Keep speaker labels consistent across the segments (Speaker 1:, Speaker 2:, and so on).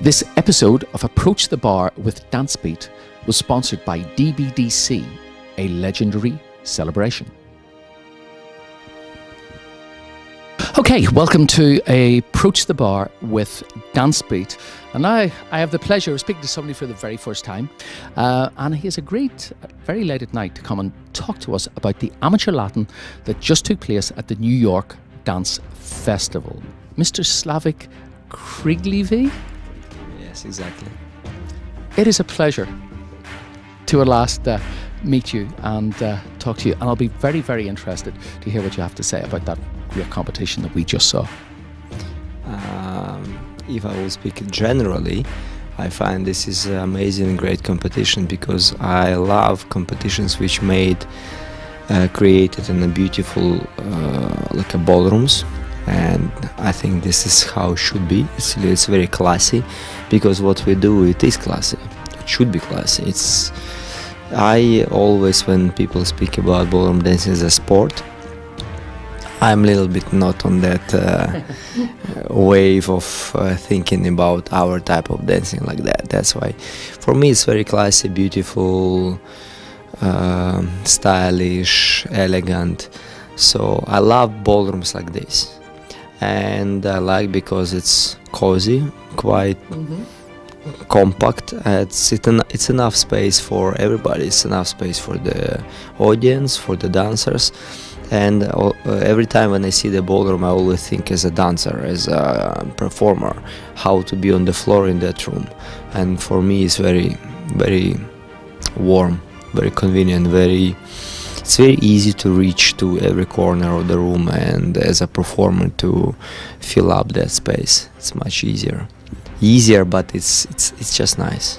Speaker 1: This episode of Approach the Bar with DanceBeat was sponsored by DBDC, a legendary celebration. Okay, welcome to Approach the Bar with DanceBeat. And now I have the pleasure of speaking to somebody for the very first time. And he has agreed very late at night to come and talk to us about the amateur Latin that just took place at the New York Dance Festival. Mr. Slavik Kryklyvyy?
Speaker 2: Yes, exactly.
Speaker 1: It is a pleasure to at last meet you and talk to you. And I'll be very, very interested to hear what you have to say about that great competition that we just saw.
Speaker 2: If I will speak generally, I find this is an amazing, great competition because I love competitions which created in a beautiful, like a ballrooms. And I think this is how it should be. It's very classy, because what we do, it is classy. It should be classy. I always, when people speak about ballroom dancing as a sport, I'm a little bit not on that wave of thinking about our type of dancing like that. That's why, for me, it's very classy, beautiful, stylish, elegant. So I love ballrooms like this. And I like because it's cozy, quite compact. It's enough space for everybody. It's enough space for the audience, for the dancers. And every time when I see the ballroom, I always think as a dancer, as a performer, how to be on the floor in that room. And for me, it's very, very warm, very convenient, it's very easy to reach to every corner of the room, and as a performer to fill up that space. It's much easier, but it's just nice.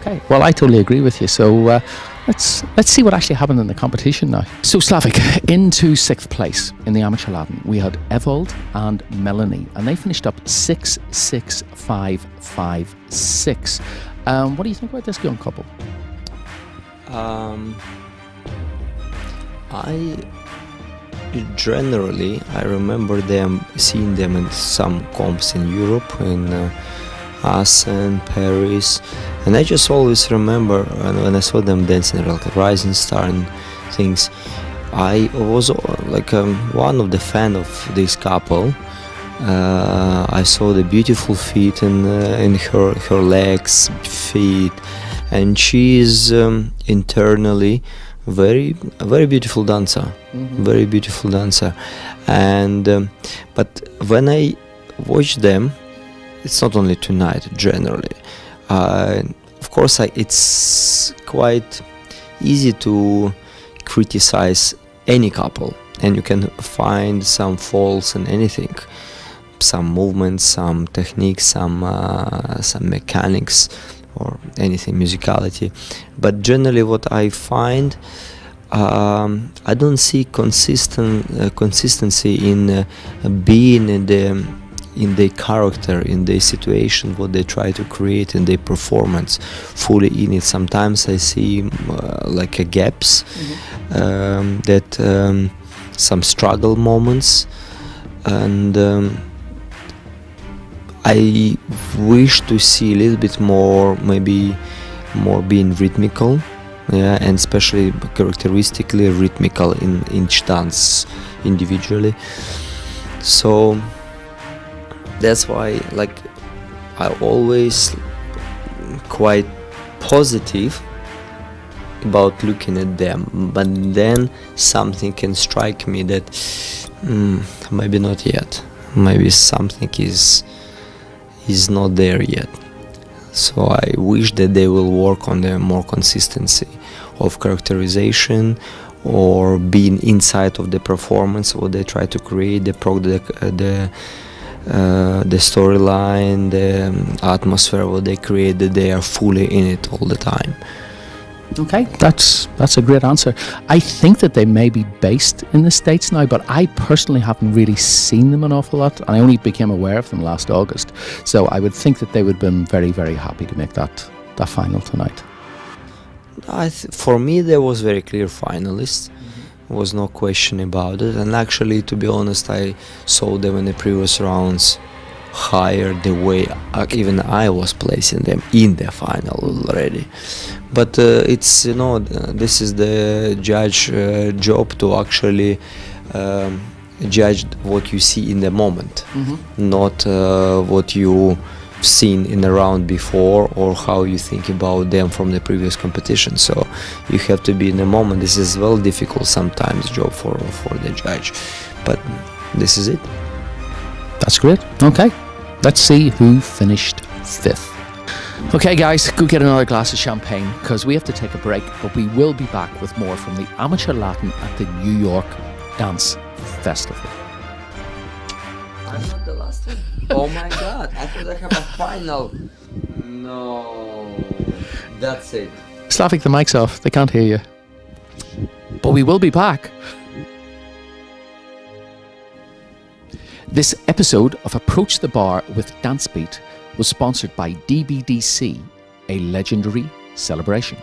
Speaker 1: Okay, well, I totally agree with you. So let's see what actually happened in the competition now. So Slavik, into 6th place in the amateur Latin, we had Ewoud and Melanie, and they finished up 6-6-5-5-6. What do you think about this young couple?
Speaker 2: I remember seeing them in some comps in Europe, in Assen, Paris, and I just always remember when I saw them dancing like a rising star and things. I was like one of the fan of this couple. I saw the beautiful feet in her legs, feet, and she is internally a very beautiful dancer, very beautiful dancer. And but when I watch them, it's not only tonight, generally. Of course, it's quite easy to criticize any couple, and you can find some faults in anything, some movements, some techniques, some mechanics, or anything, musicality. But generally what I find, I don't see consistency in being in the character, in the situation, what they try to create in their performance, fully in it. Sometimes I see like gaps, some struggle moments, and I wish to see a little bit more, maybe more being rhythmical, and especially characteristically rhythmical in each dance individually. So that's why, like, I always quite positive about looking at them, but then something can strike me that maybe not yet, maybe something is not there yet. So I wish that they will work on the more consistency of characterization, or being inside of the performance, what they try to create, the storyline, the atmosphere, what they create, that they are fully in it all the time.
Speaker 1: Okay, that's a great answer. I think that they may be based in the States now, but I personally haven't really seen them an awful lot, and I only became aware of them last August. So I would think that they would have been very, very happy to make that final tonight.
Speaker 2: For me, there was very clear finalists. Was no question about it. And actually, to be honest, I saw them in the previous rounds higher the way even I was placing them in the final already. But it's, you know, this is the judge job to actually judge what you see in the moment, not what you seen in the round before or how you think about them from the previous competition. So you have to be in the moment. This is well difficult sometimes job for the judge, but this is it.
Speaker 1: That's great. Okay, let's see who finished fifth. Okay guys, go get another glass of champagne because we have to take a break, but we will be back with more from the Amateur Latin at the New York Dance Festival.
Speaker 2: I'm not the last one. Oh my god, I thought I have a final. No, that's it.
Speaker 1: Slavik, the mic's off. They can't hear you. But we will be back. This episode of Approach the Bar with DanceBeat was sponsored by DBDC, a legendary celebration.